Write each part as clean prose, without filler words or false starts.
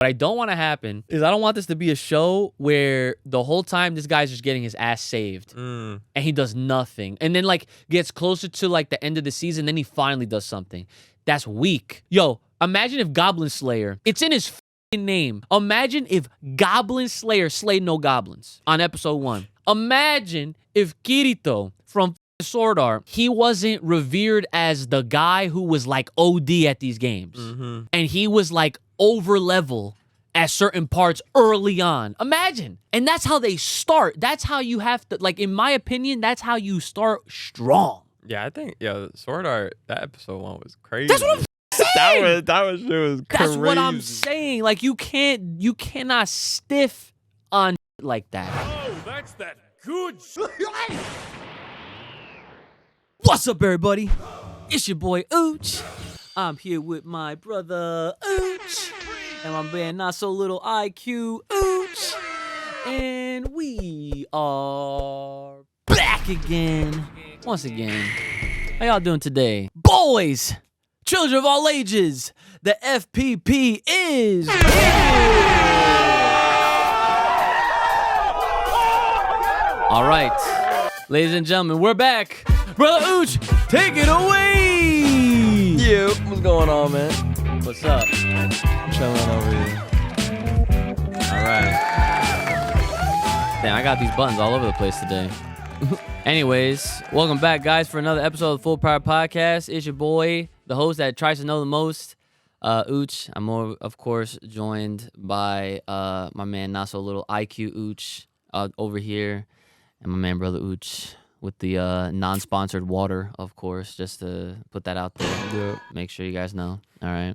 What I don't want to happen is I don't want this to be a show where the whole time this guy's just getting his ass saved and he does nothing. And then like gets closer to like the end of the season, then he finally does something. That's weak. Yo, imagine if Goblin Slayer, it's in his f***ing name. Imagine if Goblin Slayer slayed no goblins on episode 1. Imagine if Kirito from Sword Art, he wasn't revered as the guy who was like OD at these games. And he was like over level at certain parts early on. Imagine. And that's how they start. That's how you have to, like, in my opinion, that's how you start strong. Yeah, I think, Sword Art, that episode 1 was crazy. That's what I'm saying. That was crazy. That's what I'm saying. Like, you cannot stiff on like that. Oh, that's that good. What's up, everybody? It's your boy Ooch. I'm here with my brother Ooch and my man Not So Little IQ Ooch, and we are back again, once again. How y'all doing today, boys? Children of all ages, the FPP is here. All right, ladies and gentlemen, we're back. Brother Ooch, take it away. Yeah, what's going on, man? What's up? Chilling over here. All right. Damn, I got these buttons all over the place today. Anyways, welcome back, guys, for another episode of the Full Power Podcast. It's your boy, the host that tries to know the most, Ooch. I'm, of course, joined by my man, Not So Little IQ Ooch, over here, and my man, Brother Ooch, with the non-sponsored water, of course, just to put that out there. Yeah. Make sure you guys know. All right.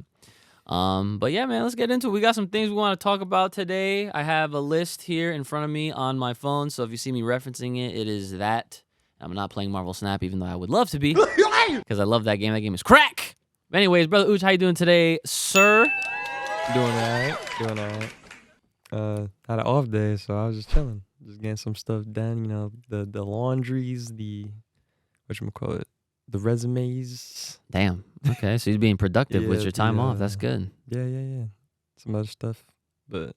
But yeah, man, let's get into it. We got some things we want to talk about today. I have a list here in front of me on my phone, so if you see me referencing it, it is that. I'm not playing Marvel Snap, even though I would love to be, because I love that game. That game is crack. But anyways, Brother Ooch, how you doing today, sir? Doing all right. Had an off day, so I was just chilling. Just getting some stuff done, you know, the laundries, the resumes. Damn. Okay, so you're being productive with your time off. That's good. Yeah. Some other stuff, but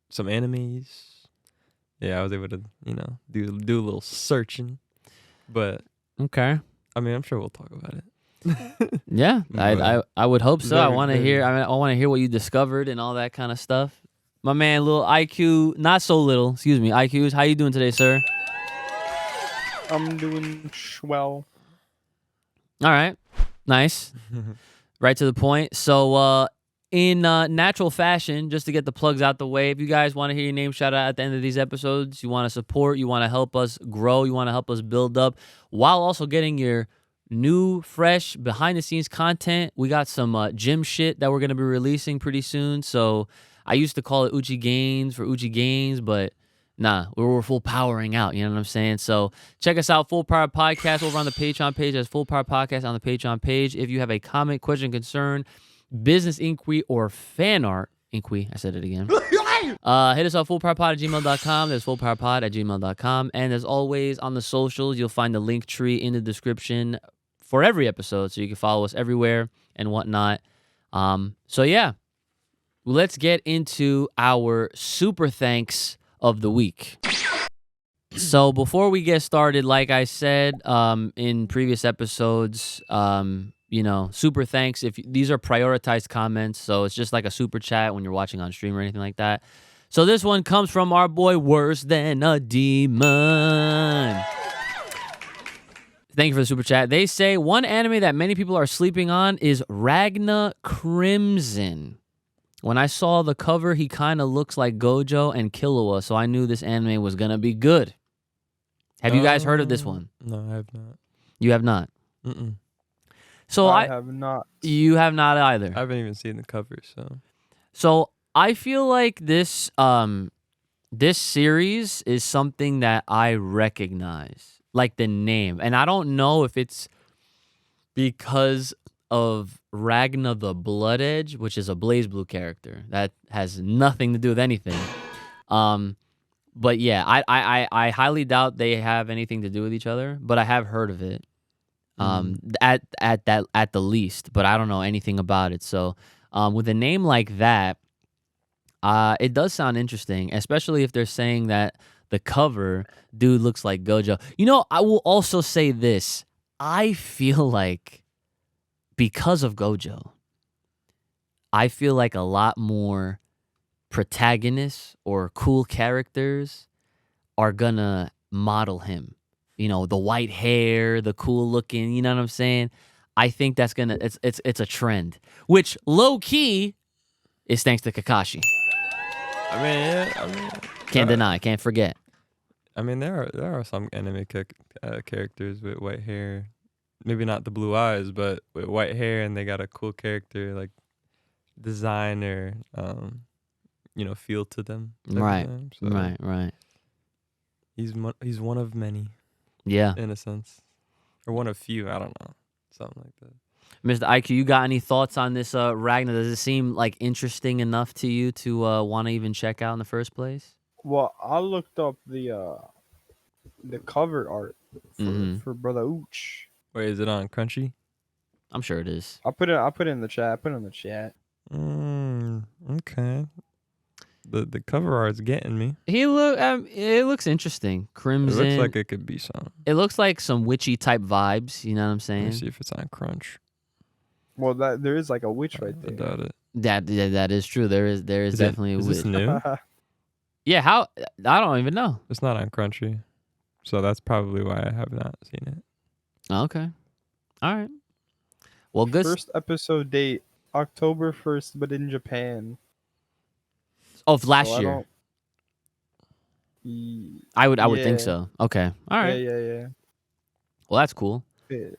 some animes. Yeah, I was able to, do a little searching. But Okay. I mean, I'm sure we'll talk about it. Yeah, I would hope so. I want to very- hear. I want to hear what you discovered and all that kind of stuff. My man, little IQ, not so little. Excuse me, IQs. How you doing today, sir? I'm doing well. All right, nice. Right to the point. So, in natural fashion, just to get the plugs out the way, if you guys want to hear your name shout out at the end of these episodes, you want to support, you want to help us grow, you want to help us build up, while also getting your new, fresh, behind-the-scenes content. We got some gym shit that we're going to be releasing pretty soon. So I used to call it Uchi Gains for Uchi Gains, but nah, we're full powering out. You know what I'm saying? So check us out, Full Power Podcast, over on the Patreon page. That's Full Power Podcast on the Patreon page. If you have a comment, question, concern, business inquiry, or fan art inquiry, I said it again. Hit us up, fullpowerpod@gmail.com. There's fullpowerpod@gmail.com. And as always, on the socials, you'll find the link tree in the description for every episode, so you can follow us everywhere and whatnot. So yeah, let's get into our super thanks of the week. So before we get started, like I said in previous episodes, super thanks. If these are prioritized comments, so it's just like a super chat when you're watching on stream or anything like that. So this one comes from our boy Worse Than a Demon. Thank you for the super chat. They say one anime that many people are sleeping on is Ragna Crimson. When I saw the cover, he kind of looks like Gojo and Killua, so I knew this anime was gonna be good. Have you guys heard of this one? No, I have not. You have not. Mm-mm. So I have not. You have not either. I haven't even seen the cover, so. So I feel like this series is something that I recognize, like the name, and I don't know if it's because of Ragna the Blood Edge, which is a Blaze Blue character that has nothing to do with anything. But yeah, I highly doubt they have anything to do with each other, but I have heard of it. At the least, but I don't know anything about it. So with a name like that, It does sound interesting, especially if they're saying that the cover dude looks like Gojo. You know, I will also say this. I feel like because of Gojo, I feel like a lot more protagonists or cool characters are gonna model him. You know, the white hair, the cool looking, you know what I'm saying? I think that's gonna it's a trend, which low key is thanks to Kakashi. I mean, yeah, I mean, Can't deny, can't forget. I mean, there are some anime characters with white hair. Maybe not the blue eyes, but with white hair, and they got a cool character like design or feel to them. type of Right, thing. So right. He's one of many Yeah. in a sense, or one of few. I don't know, something like that. Mr. IQ, you got any thoughts on this Ragnar? Does it seem like interesting enough to you to want to even check out in the first place? Well, I looked up the cover art for Brother Ooch. Wait, is it on Crunchy? I'm sure it is. I put it in the chat. I put it in the chat. Okay. The cover art's getting me. It looks interesting. Crimson. It looks like it could be some. It looks like some witchy type vibes. You know what I'm Let me saying? see if it's on Crunch. Well, there is like a witch right I there. doubt it. That is true. There is definitely a Is this witch. new? Yeah, how? I don't even know. It's not on Crunchy, so that's probably why I have not seen it. Okay. All right. Well, good. First episode date October 1st, but in Japan. Of last So year. Ye- I would think yeah. so. Okay. All right. Yeah. Well, that's cool. It,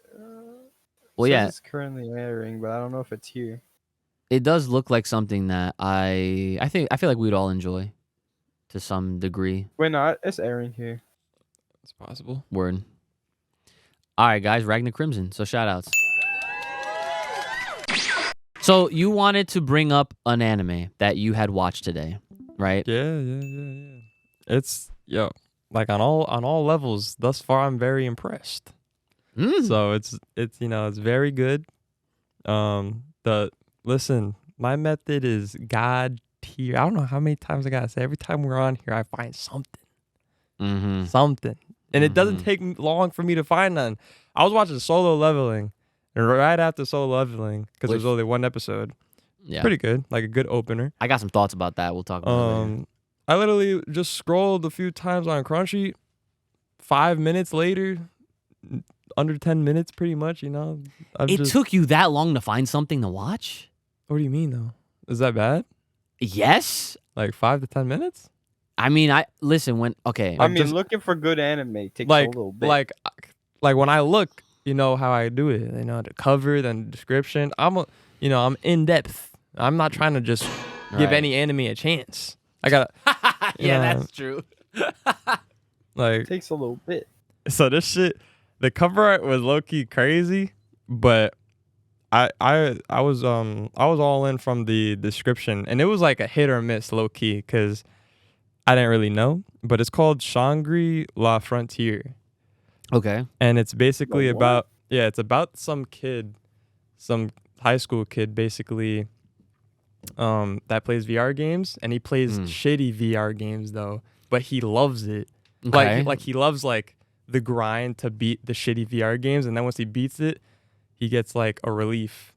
Well, says yeah. it's currently airing, but I don't know if it's here. It does look like something that I feel like we'd all enjoy to some degree. Wait, no, it's airing here. It's possible. Word. All right, guys, Ragnar Crimson. So shout outs. So you wanted to bring up an anime that you had watched today, right? Yeah. It's like on all levels thus far. I'm very impressed. So it's it's very good. Listen, my method is God tier. I don't know how many times I gotta say. Every time we're on here, I find something, something, and it doesn't take long for me to find none. I was watching Solo Leveling, and right after Solo Leveling, because there's only one episode. Yeah. Pretty good, like a good opener. I got some thoughts about that. We'll talk about it later. I literally just scrolled a few times on Crunchy. 5 minutes later, under 10 minutes, pretty much. It took you that long to find something to watch? What do you mean though? Is that bad? Yes. Like 5 to 10 minutes? I mean, okay. I mean, looking for good anime takes a Like little bit. like when I look, you know how I do it. The cover, then the description. I'm in depth. I'm not trying to just give Right. any anime a chance. I gotta. that's true. Like, takes a little bit. so this shit, the cover art was low key crazy, but I was all in from the description, and it was like a hit or miss low key because I didn't really know. But it's called Shangri-La Frontier, Okay. and it's basically The what? it's about some kid, some high school kid basically, that plays VR games, and he plays shitty VR games though, but he loves it. Okay. Like he loves like the grind to beat the shitty VR games, and then once he beats it, he gets like a relief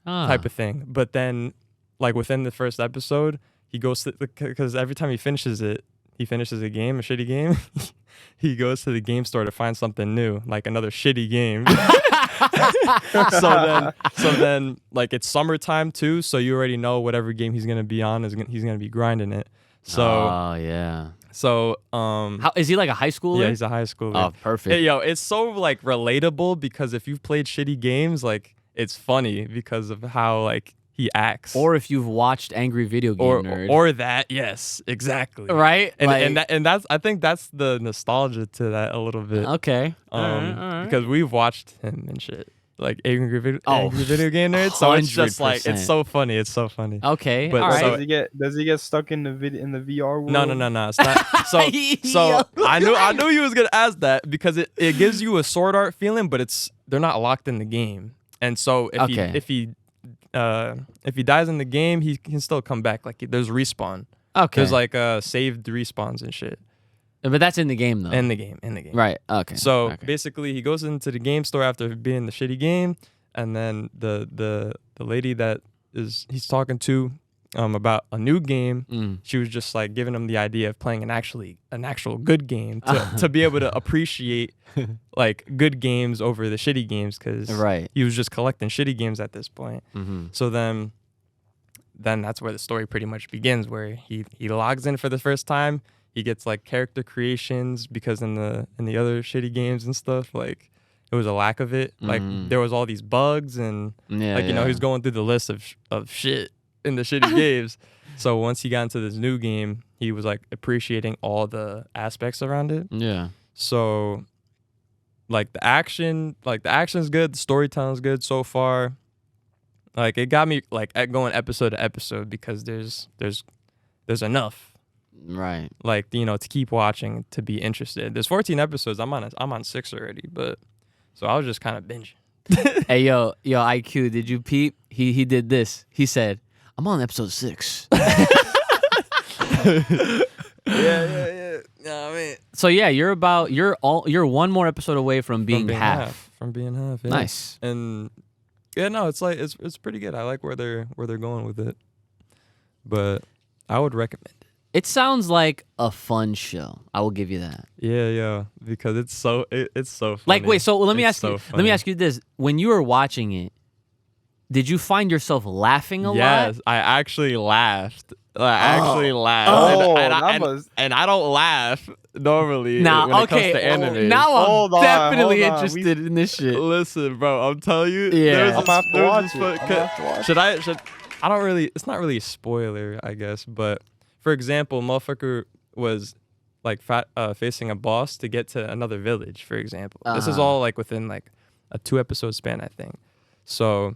type of thing. But then, like within the first episode, he goes to because every time he finishes a shitty game, he goes to the game store to find something new, like another shitty game. so then, like it's summertime too, so you already know whatever game he's gonna be on he's gonna be grinding it. So yeah. so How is he like a high schooler? yeah, he's a high schooler. Oh, perfect. Hey, it's so like relatable because if you've played shitty games, like it's funny because of how like he acts. Or if you've watched Angry Video Game Nerd. Or that, yes, exactly. Right? And that's I think that's the nostalgia to that a little bit. Okay. All right. Because we've watched him and shit. Like Angry Video Game Nerd. So it's just like 100%. it's so funny. It's so funny. Okay. But all right. so- Does he get stuck in the VR world? No. It's not. So I knew you was gonna ask that because it gives you a sword art feeling, but they're not locked in the game. And so if he if he dies in the game, he can still come back. Like there's respawn. Okay. There's like saved respawns and shit. But that's in the game though. In the game. Right. Okay. So okay. basically, he goes into the game store after being the shitty game, and then the lady that he's talking to about a new game, she was just like giving him the idea of playing an actual good game to be able to appreciate like good games over the shitty games, because he was just collecting shitty games at this point. So then that's where the story pretty much begins, where he logs in for the first time. He gets like character creations, because in the other shitty games and stuff, like it was a lack of it. Like there was all these bugs and he's going through the list of shit in the shitty games. So once he got into this new game, he was like appreciating all the aspects around it. Yeah. So like the action's good, the storytelling's good so far. Like it got me like going episode to episode, because there's enough. Right. Like, to keep watching, to be interested. There's 14 episodes. I'm on 6 already, but so I was just kind of binging. Hey, yo, IQ, did you peep? He did this. He said, I'm on episode 6. Yeah. I mean, so yeah, you're one more episode away from being half. From being half. Yeah. Nice. And yeah, no, it's like it's pretty good. I like where they're going with it. But I would recommend it. It sounds like a fun show. I will give you that. Yeah, because it's so funny. Like, wait, so let me ask so you. funny. Let me ask you this: when you were watching it, did you find yourself laughing a lot? Yes, I actually laughed. Oh, And I don't laugh normally now, when it comes to anime. Now I'm definitely interested in this shit. Listen, bro, I'm telling you. Yeah. I'm gonna have to watch it. Should I? I don't really. It's not really a spoiler, I guess. But for example, motherfucker was like facing a boss to get to another village. For example, this is all like within like a 2-episode span, I think. So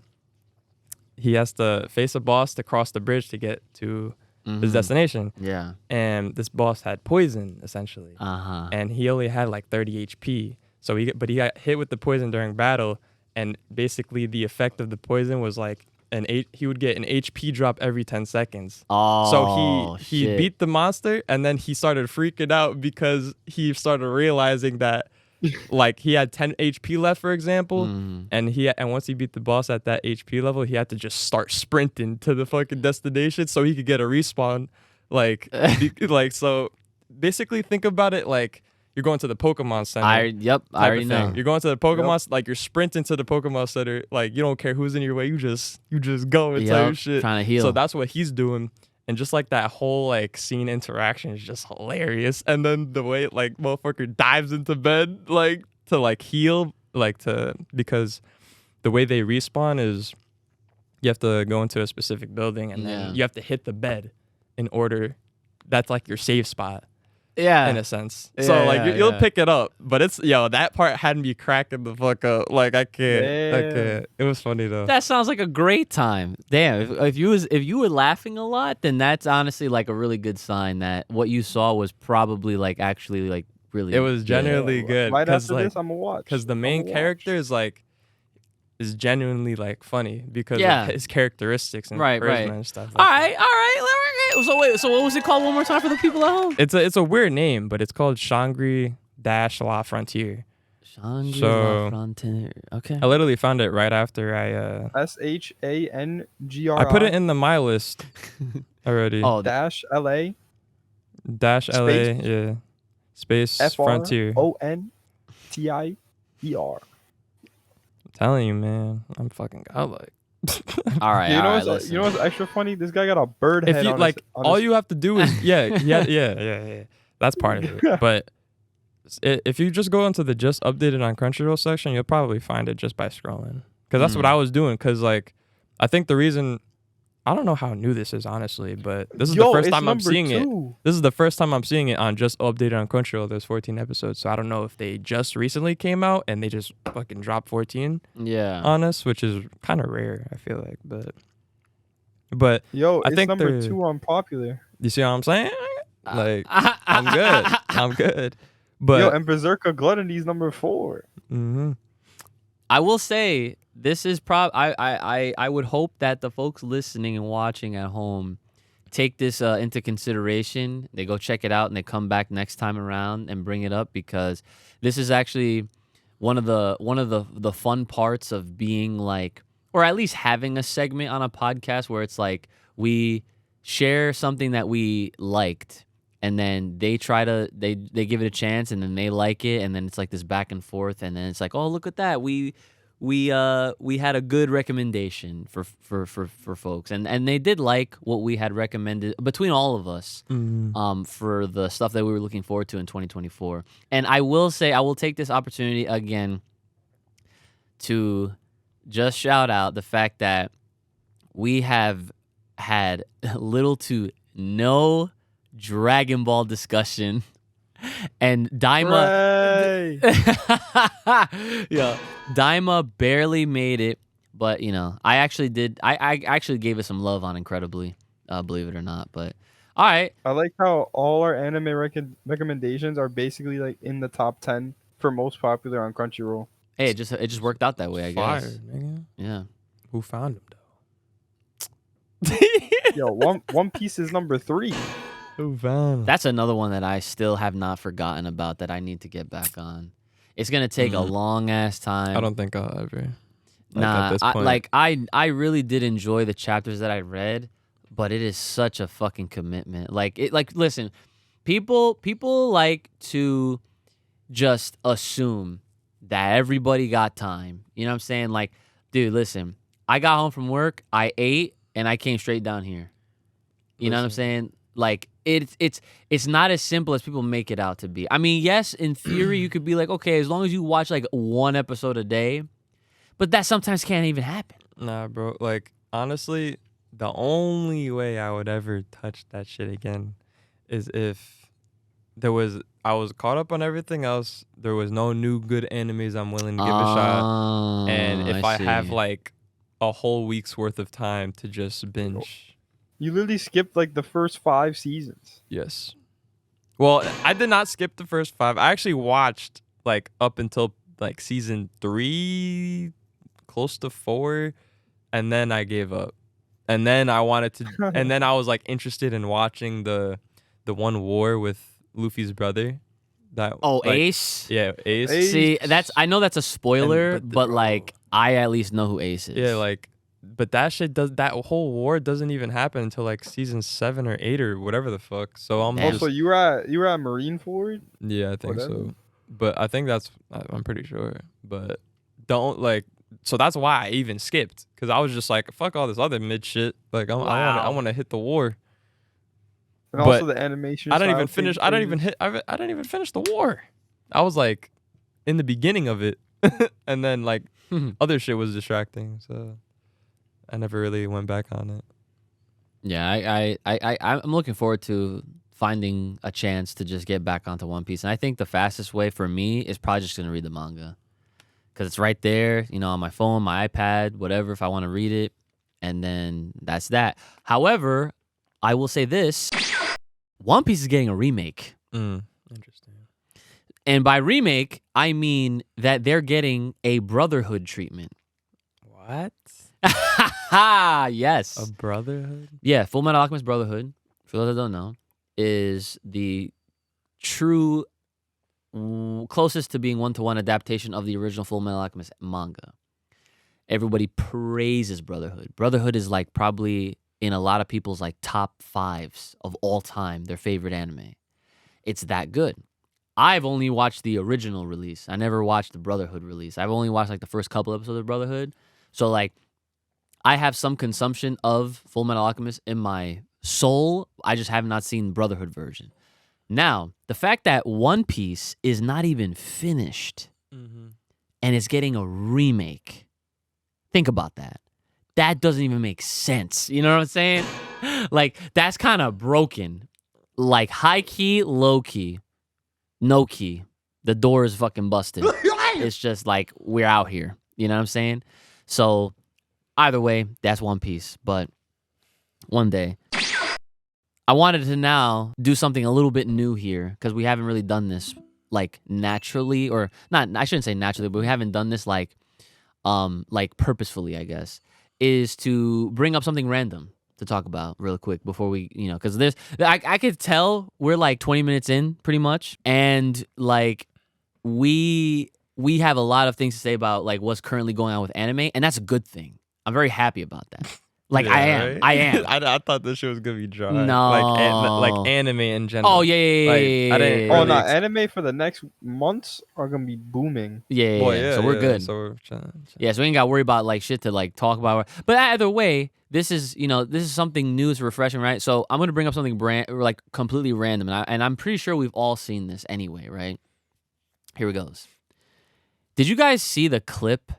he has to face a boss to cross the bridge to get to his destination. Yeah. And this boss had poison, essentially. And he only had like 30 HP. So he got hit with the poison during battle, and basically the effect of the poison was like he would get an HP drop every 10 seconds. Oh, so he beat the monster, and then he started freaking out because he started realizing that like he had 10 HP left, for example, and once he beat the boss at that HP level, he had to just start sprinting to the fucking destination so he could get a respawn. Like so basically think about it like you're going to the Pokemon Center. I already know. You're going to the Pokemon, like you're sprinting to the Pokemon Center. Like you don't care who's in your way. You just go and type shit. Trying to heal. So that's what he's doing. And just like that whole like scene interaction is just hilarious. And then the way like motherfucker dives into bed like to like heal, because the way they respawn is you have to go into a specific building and then you have to hit the bed in order. That's like your save spot. Yeah. In a sense. So like you'll pick it up, but it's that part had me cracking the fuck up. Like I can't. It was funny though. That sounds like a great time. Damn, if you were laughing a lot, then that's honestly like a really good sign that what you saw was probably like actually like really. It was genuinely good. Right after like, this, I'm gonna watch. Because the main character is genuinely like funny because of his characteristics and charisma and stuff. All right. So wait, so what was it called one more time for the people at home? It's a weird name, but it's called Shangri-La Frontier. Shangri-La Frontier. Okay. I literally found it right after I SHANGRI. I put it in the my list already. Oh, -LA. -LA, yeah. Space Frontier. FRONTIER. I'm telling you, man, I'm fucking godlike. All right. You know what's extra funny? This guy got a bird head. If you all you have to do is yeah. That's part of it. But if you just go into the just updated on Crunchyroll section, you'll probably find it just by scrolling. Because that's what I was doing. Because like, I think the reason. I don't know how new this is, honestly, but this is the first time I'm seeing it. This is the first time I'm seeing it on just updated on Crunchyroll. There's 14 episodes, so I don't know if they just recently came out and they just fucking dropped 14 on us, which is kind of rare, I feel like. But I think think number 2 unpopular. You see what I'm saying? Like, I'm good. I'm good. But and Berserker Gluttony's number 4. Mm-hmm. I will say this is I would hope that the folks listening and watching at home take this into consideration. They go check it out and they come back next time around and bring it up, because this is actually one of the fun parts of being like, or at least having a segment on a podcast where it's like we share something that we liked, and then they give it a chance, and then they like it, and then it's like this back and forth, and then it's like, oh, look at that, we had a good recommendation for folks, and they did like what we had recommended between all of us, for the stuff that we were looking forward to in 2024. And I will say, I will take this opportunity again to just shout out the fact that we have had little to no Dragon Ball discussion. And Daima, yeah, Daima barely made it, but I actually did. I actually gave it some love on Incredibly, believe it or not. But all right, I like how all our anime recommendations are basically like in the top 10 for most popular on Crunchyroll. hey, it just worked out that way, I Fire, guess. nigga. Yeah. Who found him though? Yo, One Piece is number 3. Who found him? That's another one that I still have not forgotten about that I need to get back on. It's gonna take a long ass time. I don't think I'll ever. Nah, at this point. I really did enjoy the chapters that I read, but it is such a fucking commitment. Listen, people like to just assume that everybody got time. You know what I'm saying? Like, dude, listen, I got home from work, I ate, and I came straight down here. You know what I'm saying? Like, it's not as simple as people make it out to be. I mean, yes, in theory, you could be like, okay, as long as you watch like one episode a day, but that sometimes can't even happen. Nah, bro. Like, honestly, the only way I would ever touch that shit again is if I was caught up on everything else. There was no new good animes I'm willing to give a shot. And if I have like a whole week's worth of time to just binge. You literally skipped like the first 5 seasons. Yes. Well, I did not skip the first 5. I actually watched like up until like season 3, close to 4, and then I gave up. And then I wanted to, and then I was like interested in watching the one war with Luffy's brother. Ace? Yeah, Ace. See, I know that's a spoiler, but like I at least know who Ace is. Yeah, like, but that whole war doesn't even happen until like season 7 or 8 or whatever the fuck. So I'm also you were at Marineford? Yeah, I think so. But I think I'm pretty sure. But don't like. So that's why I even skipped, because I was just like, fuck all this other mid shit. Like I want to hit the war. And also the animation. I didn't even finish. I didn't even finish the war. I was like in the beginning of it, and then like other shit was distracting. So I never really went back on it. Yeah, I'm looking forward to finding a chance to just get back onto One Piece, and I think the fastest way for me is probably just gonna read the manga, because it's right there, on my phone, my iPad, whatever, if I want to read it, and then that's that. However, I will say this: One Piece is getting a remake. Interesting. And by remake, I mean that they're getting a Brotherhood treatment. What? Yes. A Brotherhood? Yeah, Full Metal Alchemist Brotherhood, for those that don't know, is the true closest to being one-to-one adaptation of the original Full Metal Alchemist manga. Everybody praises Brotherhood. Brotherhood is like probably in a lot of people's like top 5s of all time, their favorite anime. It's that good. I've only watched the original release. I never watched the Brotherhood release. I've only watched like the first couple episodes of Brotherhood. So like I have some consumption of Full Metal Alchemist in my soul. I just have not seen the Brotherhood version. Now, the fact that One Piece is not even finished and is getting a remake, think about that. That doesn't even make sense. You know what I'm saying? Like, that's kind of broken. Like, high key, low key, no key. The door is fucking busted. It's just like, we're out here. You know what I'm saying? So, either way, that's One Piece. But one day, I wanted to now do something a little bit new here, because we haven't really done this like naturally, or not. I shouldn't say naturally, but we haven't done this like like purposefully, I guess, is to bring up something random to talk about real quick before we, because I could tell we're like 20 minutes in pretty much, and like we have a lot of things to say about like what's currently going on with anime, and that's a good thing. I'm very happy about that. Like Yeah, I am. right? I am. I thought this shit was gonna be dry. No. Like anime in general. Oh yeah, yeah, Like, yeah, I didn't yeah, Oh really no, ex- anime for the next months are gonna be booming. yeah. Well, So we're good. So we're chilling. Yeah, so we ain't got to worry about like shit to like talk about. But either way, this is something new, it's refreshing, right? So I'm gonna bring up something like completely random, and I'm pretty sure we've all seen this anyway, right? Here it goes. Did you guys see the clip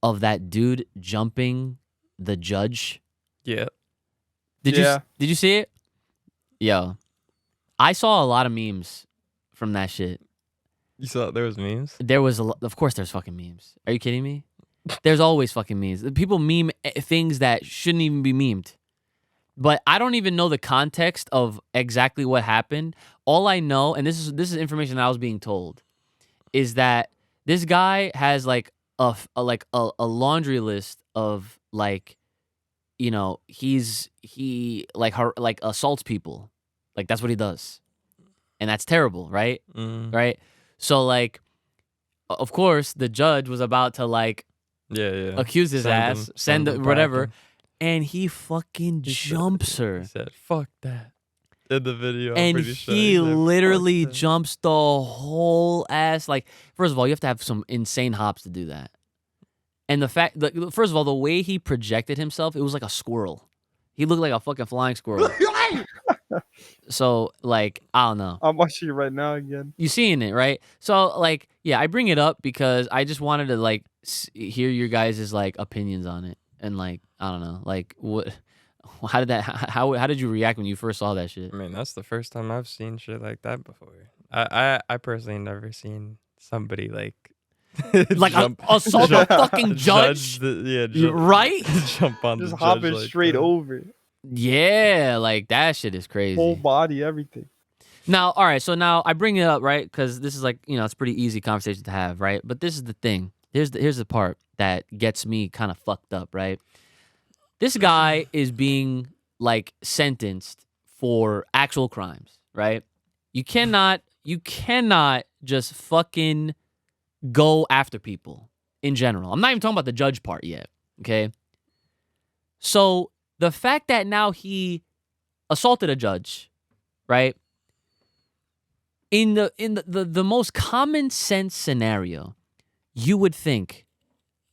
of that dude jumping the judge? Yeah. Did you see it? Yo, I saw a lot of memes from that shit. You saw there was memes? There was of course there's fucking memes. Are you kidding me? There's always fucking memes. People meme things that shouldn't even be memed. But I don't even know the context of exactly what happened. All I know, and this is information that I was being told, is that this guy has like a laundry list of like, he like assaults people. Like that's what he does. And that's terrible, right? Right? So like of course the judge was about to like accuse his ass, send whatever, and he fucking jumps her. He said, "Fuck that." In the video, I'm and pretty sure he said, literally "Fuck that." jumps the whole ass. Like, first of all, you have to have some insane hops to do that. And the fact that, first of all, the way he projected himself, it was like a squirrel. He looked like a fucking flying squirrel. So, like, I don't know. I'm watching it right now again. You seeing it, right? So, like, yeah, I bring it up because I just wanted to, like, hear your guys' like opinions on it. And, like, I don't know. Like, what... How did you react when you first saw that shit? I mean, that's the first time I've seen shit like that before. I personally never seen somebody like like assault a fucking judge. Right? Jump on Just the hopping judge like straight that. over. Yeah, like that shit is crazy. Whole body, everything. Now, all right, so now I bring it up, right? Because this is like, it's a pretty easy conversation to have, right? But this is the thing. Here's the part that gets me kind of fucked up, right? This guy is being like sentenced for actual crimes, right? You cannot just fucking go after people in general. I'm not even talking about the judge part yet, okay? So the fact that now he assaulted a judge, right? In the most common sense scenario, you would think,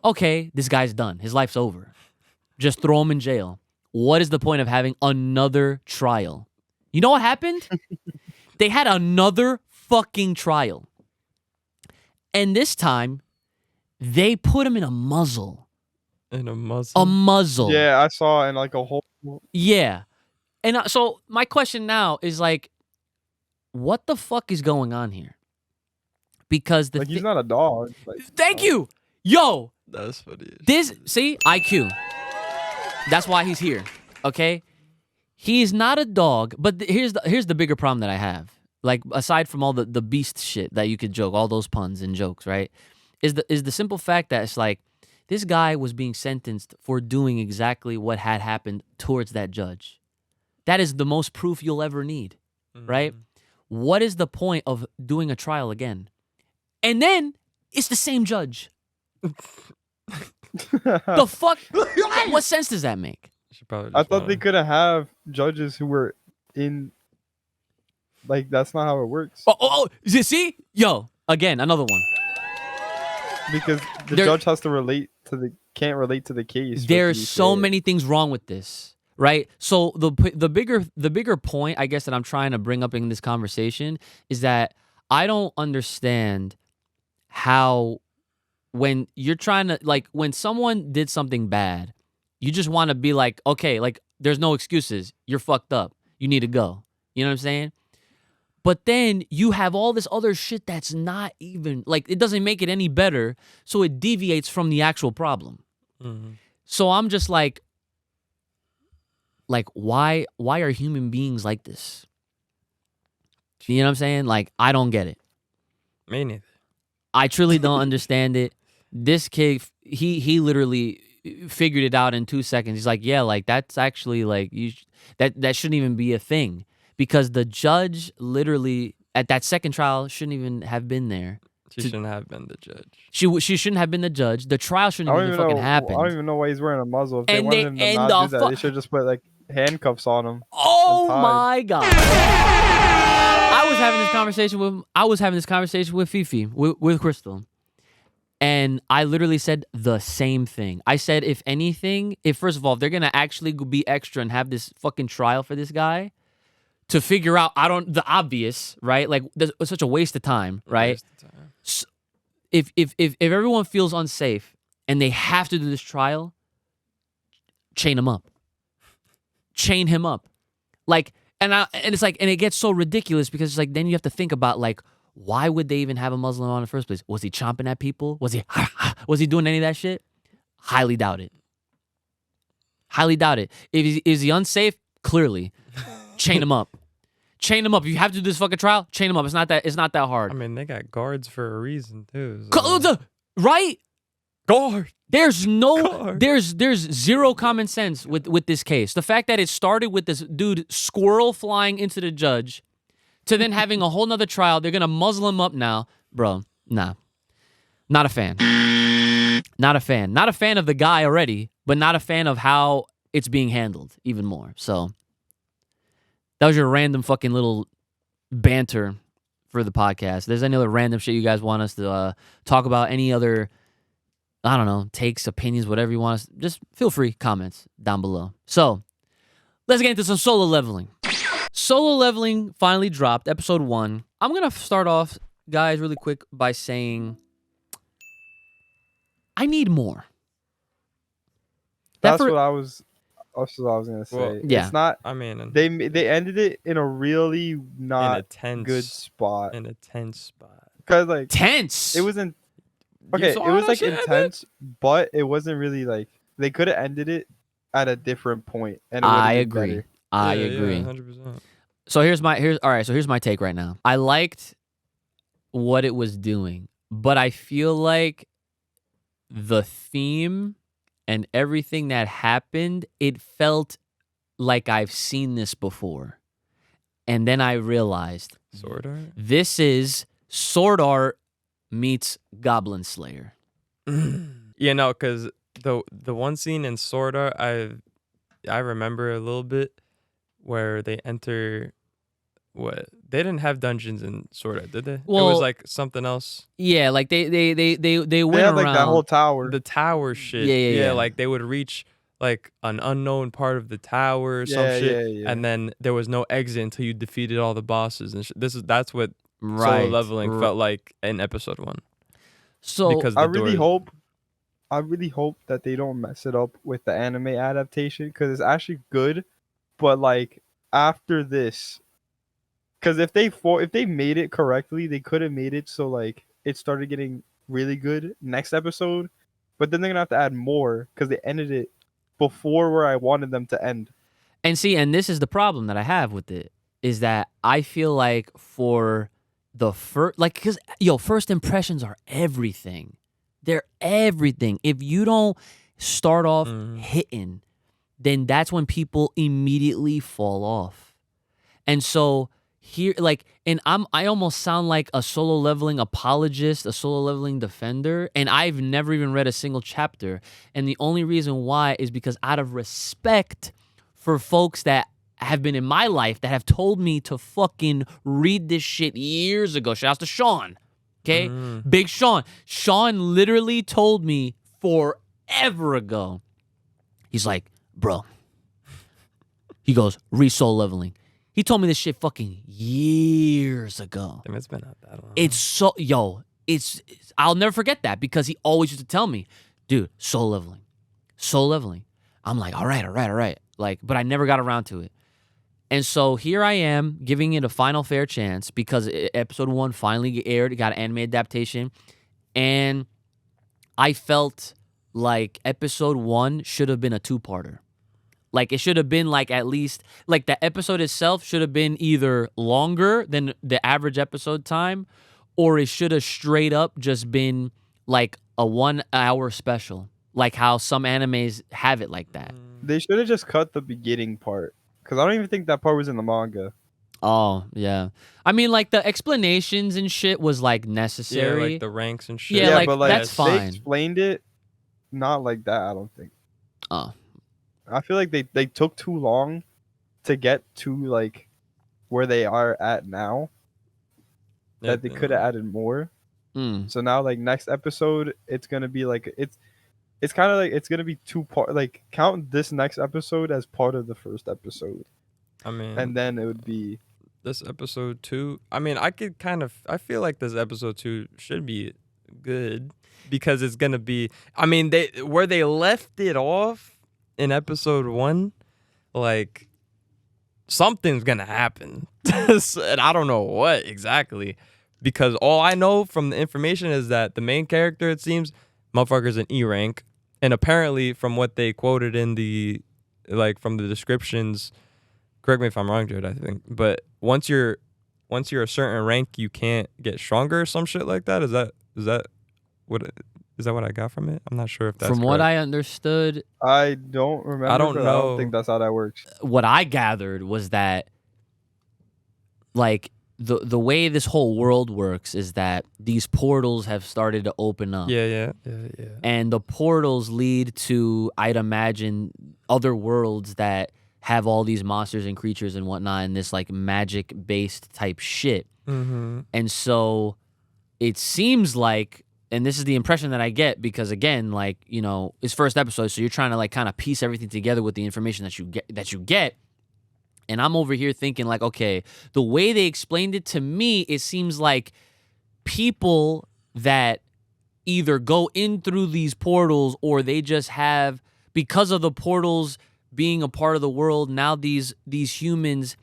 okay, this guy's done. His life's over. Just throw him in jail. What is the point of having another trial? You know what happened? They had another fucking trial. And this time, they put him in a muzzle. In a muzzle? A muzzle. Yeah, I saw in like a whole. Yeah. And so my question now is like, what the fuck is going on here? Because he's not a dog. Like, thank you. Yo. That's funny. See, IQ. That's why he's here, okay? He's not a dog, but here's the bigger problem that I have. Like, aside from all the beast shit that you could joke, all those puns and jokes, right? Is the simple fact that it's like, this guy was being sentenced for doing exactly what had happened towards that judge. That is the most proof you'll ever need, right? What is the point of doing a trial again? And then, it's the same judge. The fuck? What sense does that make? I thought they couldn't have judges who were in. Like, that's not how it works. Oh, see? Yo, again, another one. Because the judge has to can't relate to the case. There's so many things wrong with this, right? So the bigger point, I guess, that I'm trying to bring up in this conversation is that I don't understand how, when you're trying to, like, when someone did something bad, you just want to be like, okay, like, there's no excuses. You're fucked up. You need to go. You know what I'm saying? But then you have all this other shit that's not even, like, it doesn't make it any better, so it deviates from the actual problem. So I'm just like, why are human beings like this? You know what I'm saying? Like, I don't get it. Me neither. I truly don't understand it. This kid, he literally figured it out in 2 seconds. He's like, yeah, like that's actually like that shouldn't even be a thing, because the judge literally at that second trial shouldn't even have been there. She shouldn't have been the judge. She shouldn't have been the judge. The trial shouldn't even fucking happen. I don't even know why he's wearing a muzzle. If they And wanted him to not do that, they should just put like handcuffs on him. Oh my god! I was having this conversation with Fifi, with Crystal, and I literally said the same thing. I said, if anything, first of all, if they're gonna actually be extra and have this fucking trial for this guy to figure out, the obvious, right? Like, it's such a waste of time, right? So if everyone feels unsafe and they have to do this trial, chain him up. Chain him up. Like, and it's like, and it gets so ridiculous because it's like, then you have to think about, like, why would they even have a Muslim on in the first place? Was he chomping at people? Was he doing any of that shit? Highly doubt it. Highly doubt it. Is he unsafe? Clearly. Chain him up. Chain him up. If you have to do this fucking trial, chain him up. It's not that hard. I mean, they got guards for a reason too. So. Right? Guard. There's zero common sense with this case. The fact that it started with this dude squirrel flying into the judge to then having a whole nother trial. They're gonna muzzle him up now. Bro, nah. Not a fan. Not a fan. Not a fan of the guy already, but not a fan of how it's being handled even more. So that was your random fucking little banter for the podcast. If there's any other random shit you guys want us to talk about, any other, I don't know, takes, opinions, whatever you want us, just feel free, comments down below. So let's get into some solo leveling. Solo leveling finally dropped, episode 1. I'm going to start off, guys, really quick by saying I need more. That's what I was gonna say. Well, yeah. It's not. I mean, they ended it in a really not good spot. In a tense spot. Because like tense. It wasn't. Okay, it was like intense, but it wasn't really like they could have ended it at a different point. And I agree. Better. I agree. 100%. So here's my take right now. I liked what it was doing, but I feel like the theme and everything that happened, it felt like I've seen this before. And then I realized Sword Art? This is Sword Art meets Goblin Slayer. Yeah, no, because the one scene in Sword Art I remember a little bit where they enter. What, they didn't have dungeons in Sword Art, did they? Well, it was like something else. Yeah, like they went They had around like that whole tower. The tower shit. Yeah. Like they would reach like an unknown part of the tower or some shit, yeah. and then there was no exit until you defeated all the bosses. And that's what right. solo leveling felt like in episode 1. So because I really hope that they don't mess it up with the anime adaptation, because it's actually good, but like after this. Because if they made it correctly, they could have made it so like it started getting really good next episode, but then they're gonna have to add more because they ended it before where I wanted them to end. And this is the problem that I have with it, is that I feel like for the first, like, because first impressions are everything. They're everything. If you don't start off hitting, then that's when people immediately fall off. And so here, like, and I almost sound like a solo leveling apologist, a solo leveling defender, and I've never even read a single chapter. And the only reason why is because out of respect for folks that have been in my life that have told me to fucking read this shit years ago. Shout out to Sean. Okay? Big Sean. Sean literally told me forever ago. He's like, bro. He goes, read solo leveling. He told me this shit fucking years ago. Damn, it's been not that long. It's so, I'll never forget that because he always used to tell me, dude, solo leveling. I'm like, all right. Like, but I never got around to it. And so here I am giving it a final fair chance because episode 1 finally aired. It got an anime adaptation. And I felt like episode 1 should have been a 2-parter. Like, it should have been, like, at least, like, the episode itself should have been either longer than the average episode time, or it should have straight up just been, like, a 1 hour special, like how some animes have it like that. They should have just cut the beginning part, because I don't even think that part was in the manga. Oh, yeah. I mean, like, the explanations and shit was, like, necessary. Yeah, like the ranks and shit. Yeah, like, but like that's they fine. explained it not like that, I don't think. Oh. I feel like they took too long to get to like where they are at now. That they could have added more. So now, like, next episode, it's gonna be like it's kind of like it's gonna be 2 part. Like, count this next episode as part of the first episode, I mean, and then it would be this episode 2. I mean, I feel like this episode 2 should be good because it's gonna be. I mean, where they left it off in episode 1, like something's gonna happen, and I don't know what exactly. Because all I know from the information is that the main character, it seems, motherfucker's an E rank, and apparently from what they quoted in the, like, from the descriptions, correct me if I'm wrong, Jared, I think, but once you're a certain rank, you can't get stronger or some shit like that. Is that what I got from it? I'm not sure if that's From what correct. I understood, I don't remember. I don't but I know. don't think that's how that works. what I gathered was that, like, the way this whole world works is that these portals have started to open up. Yeah. And the portals lead to, I'd imagine, other worlds that have all these monsters and creatures and whatnot, and this, like, magic-based type shit. Mm-hmm. And so it seems like, and this is the impression that I get, because, again, like, you know, it's first episode, so you're trying to, like, kind of piece everything together with the information that you get. And I'm over here thinking, like, okay, the way they explained it to me, it seems like people that either go in through these portals or they just have, because of the portals being a part of the world, now these humans,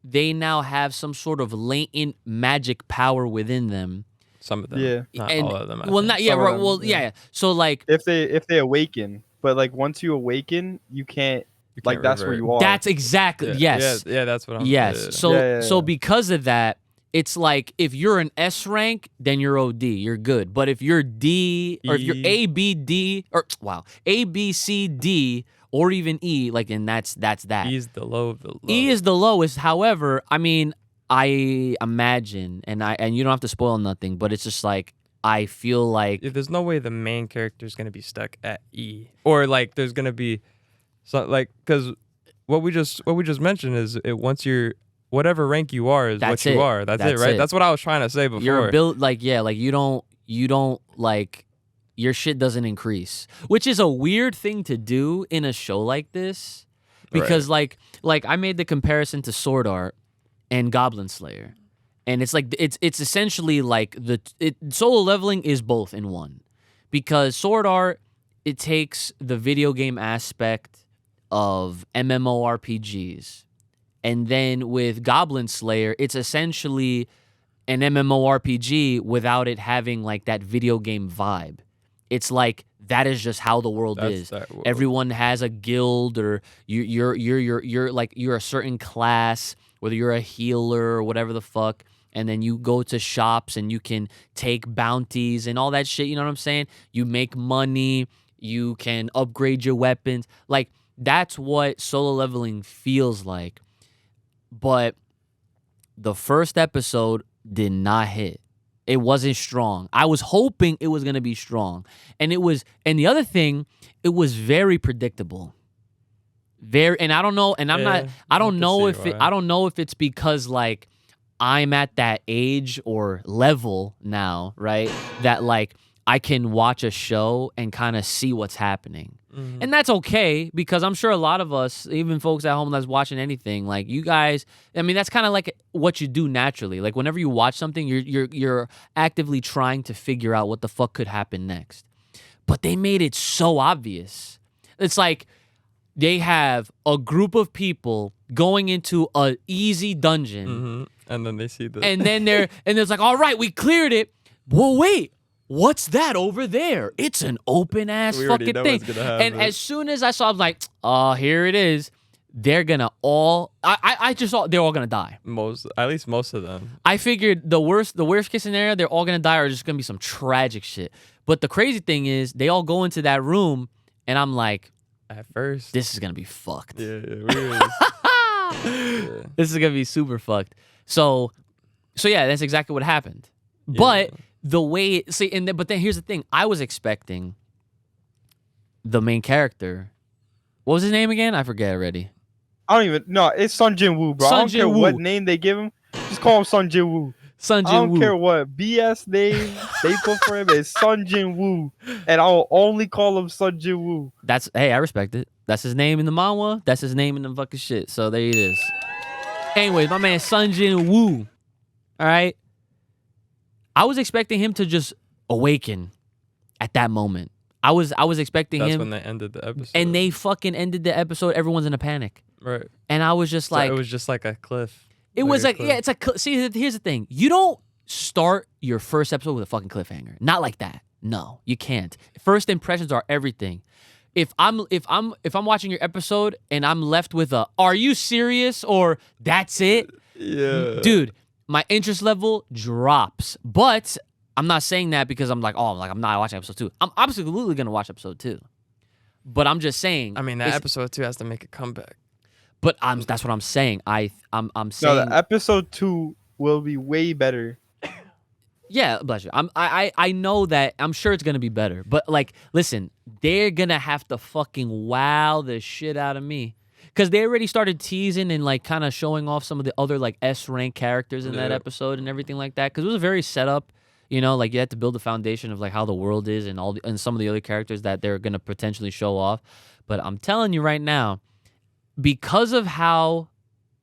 they now have some sort of latent magic power within them. Some of them. Yeah. Not And, all of them. I well, think. not, yeah, Some of right, them, well, yeah. yeah. So, like, If they awaken, but like once you awaken, you can't. You Like can't that's where revert. you are. that's exactly, yes. Yeah, that's what I'm Yes. yeah. So Yeah. so because of that, it's like if you're an S rank, then you're OD, you're good. But if you're D or if you're A, B, D, or wow, A, B, C, D, or even E, like, and that's that. E's the low of the low. E is the lowest. However, I mean, I imagine, and you don't have to spoil nothing, but it's just like I feel like There's no way the main character is gonna be stuck at E, or like there's gonna be, so like, because what we just mentioned is once you're whatever rank you are is That's what you it. are. That's it, That's right? it. That's what I was trying to say before. your ability, like, yeah, like you don't like your shit doesn't increase, which is a weird thing to do in a show like this, because like I made the comparison to Sword Art and Goblin Slayer, and it's like it's essentially like solo leveling is both in one, because Sword Art, it takes the video game aspect of MMORPGs, and then with Goblin Slayer, it's essentially an MMORPG without it having like that video game vibe. It's like that is just how the world is. Everyone has a guild, or you're like you're a certain class, whether you're a healer or whatever the fuck, and then you go to shops and you can take bounties and all that shit. You know what I'm saying? You make money. You can upgrade your weapons. Like that's what solo leveling feels like. But the first episode did not hit. It wasn't strong. I was hoping it was going to be strong. And the other thing, it was very predictable. And I don't know, and I don't know if it's because like I'm at that age or level now, right? That like I can watch a show and kind of see what's happening. Mm-hmm. And that's okay, because I'm sure a lot of us, even folks at home that's watching anything, like you guys, I mean, that's kind of like what you do naturally. Like whenever you watch something, you're actively trying to figure out what the fuck could happen next. But they made it so obvious. It's like they have a group of people going into a easy dungeon, mm-hmm. And then they see the and then it's like, all right, we cleared it. Well, wait. What's that over there? It's an open ass fucking thing. And as soon as I saw, I was like, oh, here it is. they're gonna all. I just thought they're all gonna die. At least most of them. I figured the worst case scenario, they're all gonna die, or just gonna be some tragic shit. But the crazy thing is, they all go into that room, and I'm like, At first. this is gonna be fucked. Yeah, weird. Yeah. This is gonna be super fucked. So yeah, that's exactly what happened. But the way, but then here's the thing: I was expecting the main character. What was his name again? I forget already. I don't even. No, it's Sun Jin Woo, bro. I don't care what name they give him. Just call him Sun Jin Woo. Sun Jin I don't Woo. care what BS name they put for him. It's Sun Jin Woo, and I'll only call him Sun Jin Woo. Hey, I respect it. That's his name in the manhwa. That's his name in the fucking shit. So there it is. Anyways, my man Sun Jin Woo. All right. I was expecting him to just awaken at that moment. I was expecting That's him. when they ended the episode. And they fucking ended the episode. Everyone's in a panic. Right. And I was just like, it was just like a cliff. it was like, yeah, it's like, see, here's the thing. You don't start your first episode with a fucking cliffhanger. Not like that. No, you can't. First impressions are everything. If I'm watching your episode and I'm left with a, are you serious? Or that's it? Yeah. Dude, my interest level drops. But I'm not saying that because I'm not watching episode 2. I'm absolutely going to watch episode 2. But I'm just saying. I mean, that episode 2 has to make a comeback. But that's what I'm saying. I'm saying. No, the episode 2 will be way better. Yeah, bless you. I know that. I'm sure it's gonna be better. But like, listen, they're gonna have to fucking wow the shit out of me, because they already started teasing and like kind of showing off some of the other like S-rank characters in that episode and everything like that. Because it was a very setup. You know, like you had to build the foundation of like how the world is and and some of the other characters that they're gonna potentially show off. But I'm telling you right now, because of how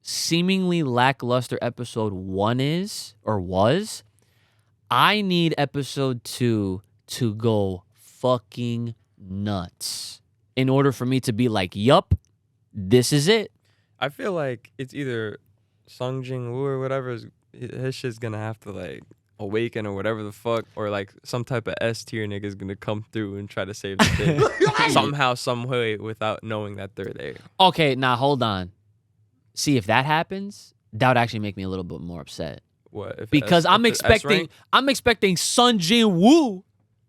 seemingly lackluster episode 1 was, I need episode 2 to go fucking nuts in order for me to be like, yup, this is it. I feel like it's either Sung Jin Woo or whatever, his shit's gonna have to like awaken or whatever the fuck, or like some type of S tier nigga's gonna come through and try to save the day somehow, some way, without knowing that they're there. Okay, now hold on. See, if that happens, that would actually make me a little bit more upset. What? Because I'm expecting Sun Jin Woo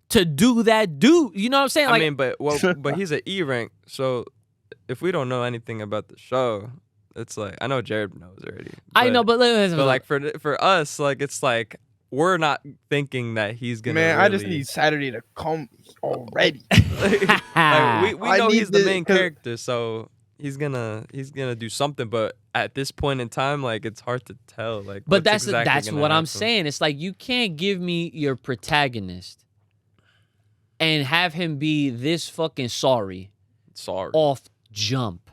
to do that dude. You know what I'm saying? Like, I mean, but he's an E rank, so if we don't know anything about the show, it's like, I know Jared knows already. I know, but like for us, like it's like we're not thinking that he's gonna. Man, I just need Saturday to come already. like, we know he's the main character, so he's gonna do something. But at this point in time, like it's hard to tell. Like, but that's what I'm saying. It's like you can't give me your protagonist and have him be this fucking sorry off jump,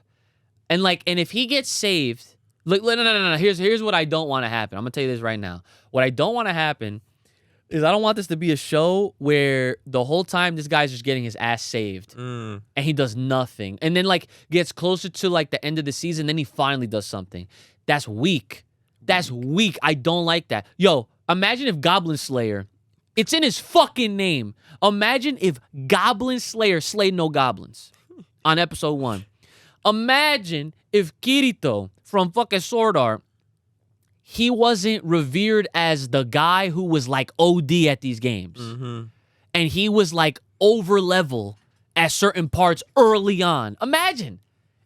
and if he gets saved, look, no. Here's what I don't want to happen. I'm gonna tell you this right now. What I don't want to happen is I don't want this to be a show where the whole time this guy's just getting his ass saved and he does nothing, and then gets closer to the end of the season, then he finally does something. That's weak. That's weak. I don't like that. Yo, imagine if Goblin Slayer, it's in his fucking name. Imagine if Goblin Slayer slayed no goblins on episode 1. Imagine if Kirito from fucking Sword Art, he wasn't revered as the guy who was OD at these games. Mm-hmm. And he was over level at certain parts early on. Imagine.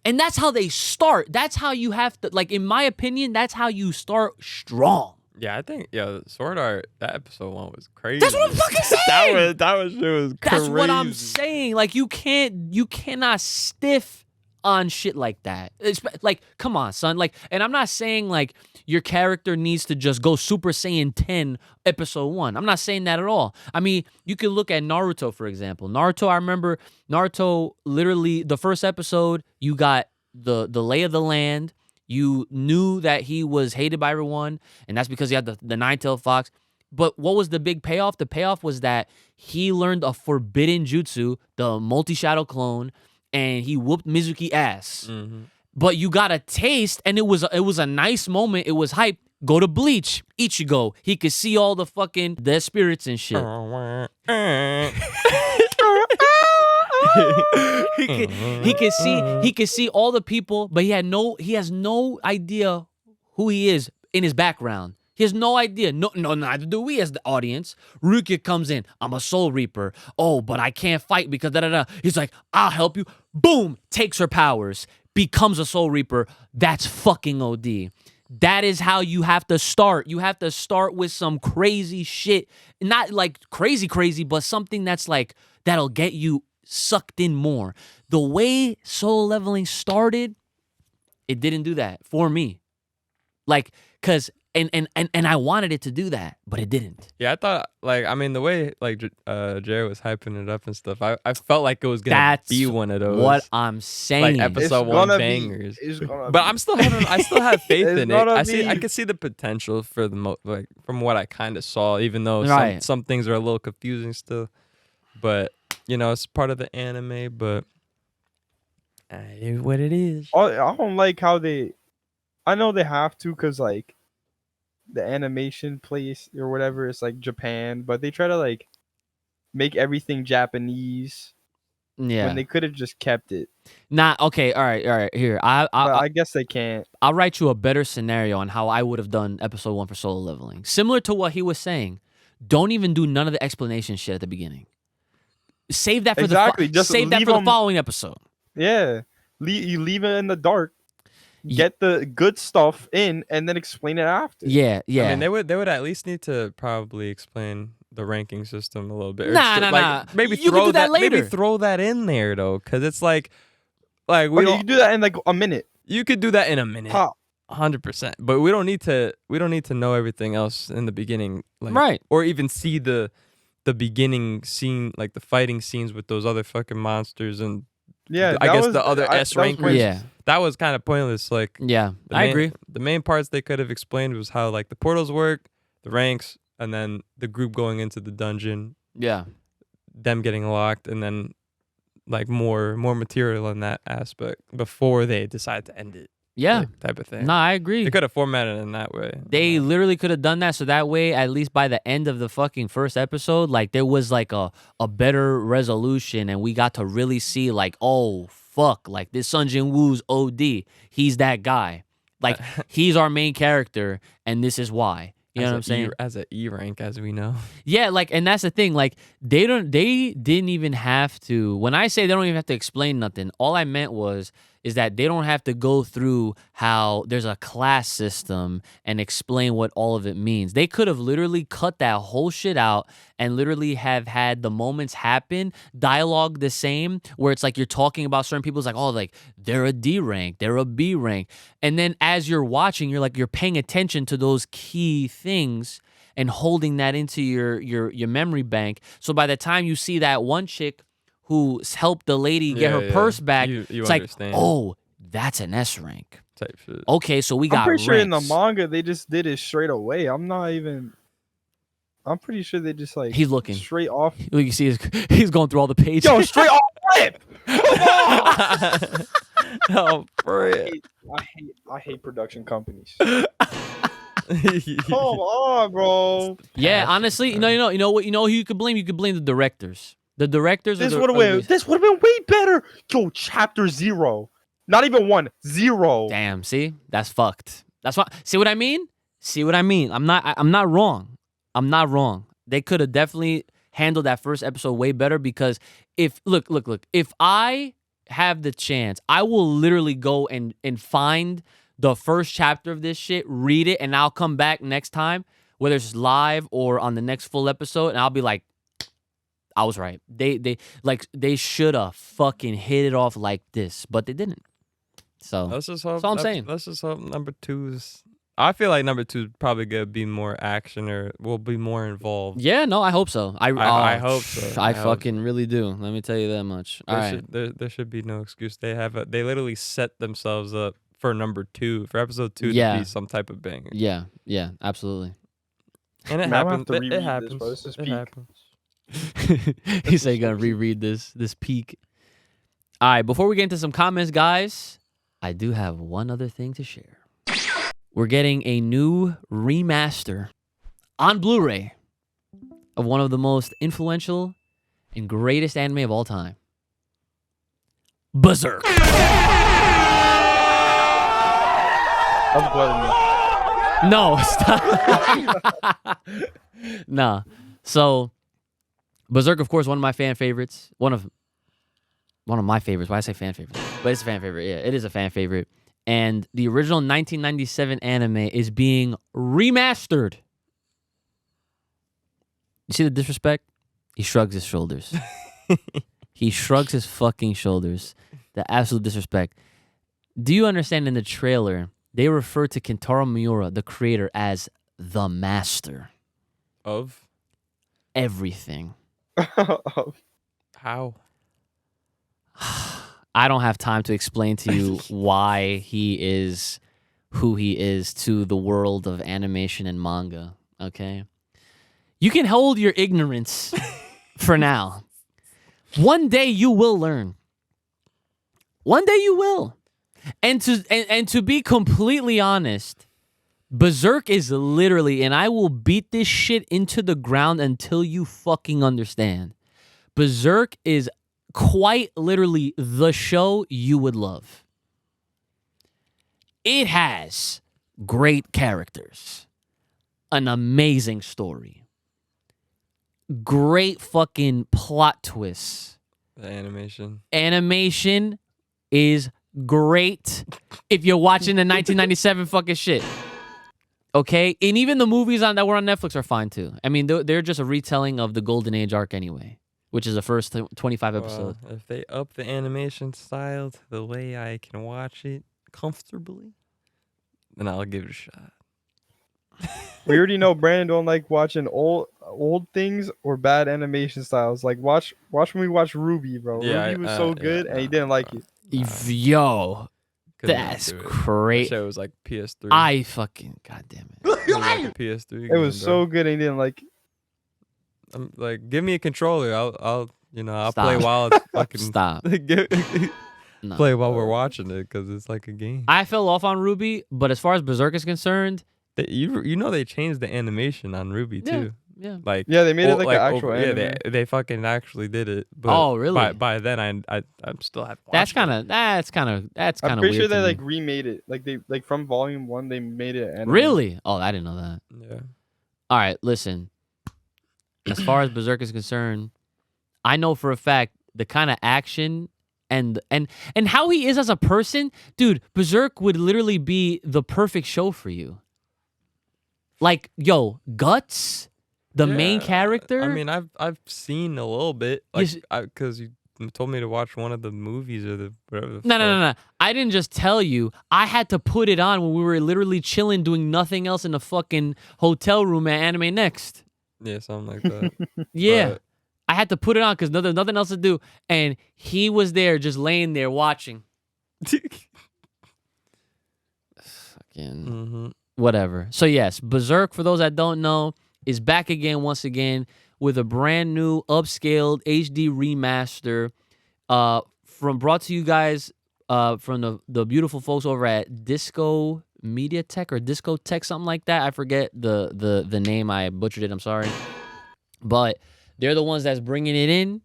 And that's how they start. That's how you have to, in my opinion, that's how you start strong. Yeah, I think, Sword Art, that episode 1 was crazy. That's what I'm fucking saying. that was shit was crazy. That's what I'm saying. You cannot stiff on shit like that. It's come on, son. And I'm not saying your character needs to just go Super Saiyan 10 episode 1. I'm not saying that at all. I mean, you could look at Naruto, for example. I remember Naruto, literally the first episode, you got the lay of the land. You knew that he was hated by everyone, and that's because he had the nine-tailed fox. But what was the big payoff? The payoff was that he learned a forbidden jutsu, the multi-shadow clone, and he whooped Mizuki ass. Mm-hmm. But you got a taste, and it was a nice moment. It was hype. Go to Bleach, Ichigo. He could see all the fucking dead spirits and shit. he could see all the people, but he has no idea who he is in his background. He has no idea. No, neither do we as the audience. Rukia comes in. I'm a Soul Reaper. Oh, but I can't fight because da-da-da. He's like, I'll help you. Boom. Takes her powers. Becomes a Soul Reaper. That's fucking OD. That is how you have to start. You have to start with some crazy shit. Not like crazy, but something that's like, that'll get you sucked in more. The way Solo Leveling started, it didn't do that for me. Like, cause and I wanted it to do that, but it didn't. Yeah, I thought the way Jared was hyping it up and stuff, I felt like it was gonna be one of those. What I'm saying, like episode one bangers. But I still have faith in it. I can see the potential for from what I kind of saw, even though some things are a little confusing still. But it's part of the anime. But what it is. I don't like how I know they have to, cause like the animation place or whatever is like Japan, but they try to like make everything Japanese. Yeah. When they could have just kept it. Okay. All right. Here, I guess they can't. I'll write you a better scenario on how I would have done episode 1 for Solo Leveling, similar to what he was saying. Don't even do none of the explanation shit at the beginning. Save that for the following episode. Yeah, you leave it in the dark. Get the good stuff in, and then explain it after. Yeah. I mean, they would at least need to probably explain the ranking system a little bit. Nah. Maybe you can do that later. Maybe throw that in there though, because it's like you can do that in like a minute. You could do that in a minute. 100%. But we don't need to know everything else in the beginning, right? Or even see the beginning scene, like the fighting scenes with those other fucking monsters and the other S rankers. Yeah. That was kind of pointless. Like, I agree. The main parts they could have explained was how like the portals work, the ranks, and then the group going into the dungeon. Yeah. Them getting locked, and then like more material in that aspect before they decide to end it. Yeah. Type of thing. No, I agree. They could have formatted it in that way. They literally could have done that, so that way, at least by the end of the fucking first episode, like there was like a better resolution, and we got to really see like, oh fuck, like this Sun Jin Woo's OD. He's that guy. Like he's our main character, and this is why. You know what I'm saying? As an E rank, as we know. Yeah, like, and that's the thing. Like, they didn't even have to. When I say they don't even have to explain nothing, all I meant is that they don't have to go through how there's a class system and explain what all of it means. They could have literally cut that whole shit out and literally have had the moments happen, dialogue the same, where it's like you're talking about certain people. It's like, oh, like they're a D rank, they're a B rank. And then as you're watching, you're paying attention to those key things and holding that into your memory bank. So by the time you see that one chick who helped the lady get her purse back, it's understand. Like, oh, that's an S rank. Type shit. Okay, so we got I'm pretty sure in the ranks. manga they just did it straight away. I'm pretty sure they just like He's looking straight off. You can see he's going through all the pages. Yo, straight off rip. Oh, bro. I hate production companies. Come on, bro. Yeah, honestly, you know what? You know who you could blame? You could blame the directors. The directors. This would have been way better. Yo, chapter 0. Not even 1. 0. Damn. See, that's fucked. That's what. See what I mean? I'm not wrong. They could have definitely handled that first episode way better, because if I have the chance, I will literally go and find the first chapter of this shit, read it, and I'll come back next time, whether it's live or on the next full episode, and I'll be like, I was right. They should have fucking hit it off like this, but they didn't. So that's all I'm saying. Let's just hope number 2's. I feel like number 2 is probably gonna be more action, or will be more involved. Yeah, no, I hope so. I hope so. I fucking really do. Let me tell you that much. There should be no excuse. They literally set themselves up for number 2, for episode 2 to be some type of banger. Yeah, absolutely. And it happens. It happens. It happens. He said, "You gotta reread this peak." All right, before we get into some comments, guys, I do have one other thing to share. We're getting a new remaster on Blu-ray of one of the most influential and greatest anime of all time, Berserk. I'm blaming you. No, stop. Nah. So, Berserk, of course, one of my fan favorites. One of my favorites. Why I say fan favorite? But it's a fan favorite. Yeah, it is a fan favorite. And the original 1997 anime is being remastered. You see the disrespect? He shrugs his shoulders. He shrugs his fucking shoulders. The absolute disrespect. Do you understand in the trailer, they refer to Kentaro Miura, the creator, as the master Of everything. how? I don't have time to explain to you why he is who he is to the world of animation and manga, okay? You can hold your ignorance for now. One day you will learn. One day you will. And to be completely honest, Berserk is literally, and I will beat this shit into the ground until you fucking understand. Berserk is quite literally the show you would love. It has great characters, an amazing story, great fucking plot twists. The animation. Animation is great if you're watching the 1997 fucking shit. Okay? And even the movies that were on Netflix are fine too. I mean, they're just a retelling of the Golden Age arc anyway, which is the first 25 episodes. Well, if they up the animation style to the way I can watch it comfortably, then I'll give it a shot. We already know Brandon don't like watching old things or bad animation styles. Like watch when we watched Ruby, bro. Yeah, Ruby was so good, and he didn't like it. Yo, Couldn't that's do it. great. That show was like PS3. I fucking goddamn it. It was like a PS3 It game, was bro. so good, and he didn't like it. I'm like, give me a controller. I'll Stop. play while it's fucking Stop. No. play while we're watching it because it's like a game. I fell off on Ruby, but as far as Berserk is concerned, You know they changed the animation on Ruby too. yeah. Like Yeah, they made it like an actual yeah, anime. they fucking actually did it. But Oh, really? By then I'm still haven't That's watched kind of I'm weird. pretty sure to they me. like remade it. Like they from volume 1 they made it anime. Really? Oh, I didn't know that. it. Yeah. All right, listen. As far as Berserk is concerned, I know for a fact the kind of action and how he is as a person, dude. Berserk would literally be the perfect show for you. Like, yo, Guts, the main Yeah, character. I mean, I've seen a little bit, Yes. like, because you told me to watch one of the movies or the whatever. No. I didn't just tell you. I had to put it on when we were literally chilling, doing nothing else in the fucking hotel room at Anime Next. Yeah, something like that. Yeah. But- I had to put it on because nothing else to do. And he was there just laying there watching. Fucking Mhm. whatever. So yes, Berserk, for those that don't know, is back again once again with a brand new upscaled HD remaster brought to you guys from the beautiful folks over at Disco Media Tech or Disco Tech, something like that. I forget the name. I butchered it. I'm sorry. But they're the ones that's bringing it in,